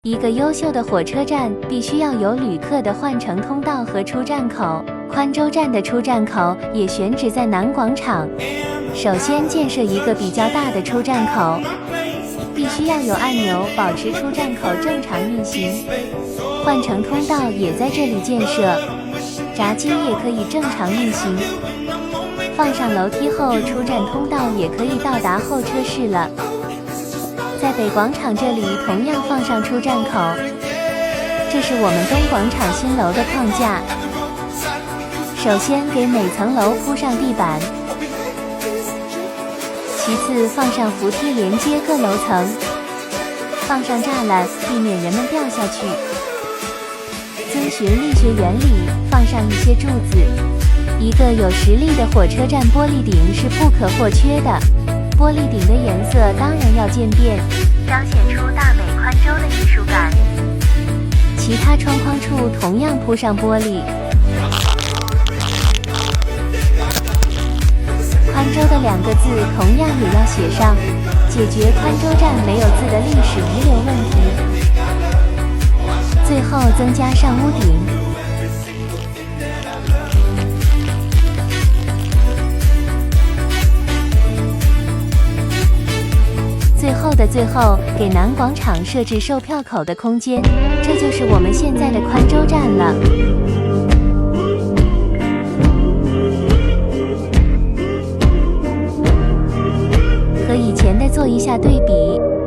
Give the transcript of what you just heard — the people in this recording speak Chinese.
一个优秀的火车站必须要有旅客的换乘通道和出站口。宽州站的出站口也选址在南广场。首先建设一个比较大的出站口，必须要有按钮保持出站口正常运行。换乘通道也在这里建设，闸机也可以正常运行。放上楼梯后，出站通道也可以到达候车室了。在北广场这里同样放上出站口，这是我们东广场新楼的框架。首先给每层楼铺上地板，其次放上扶梯连接各楼层，放上栅栏，避免人们掉下去。遵循力学原理，放上一些柱子。一个有实力的火车站玻璃顶是不可或缺的。玻璃顶的颜色当然要渐变，彰显出大美宽州的艺术感。其他窗框处同样铺上玻璃。宽州的2个字同样也要写上，解决宽州站没有字的历史遗留问题。最后增加上屋顶。最后的最后，给南广场设置售票口的空间，这就是我们现在的宽州站了。和以前的做一下对比。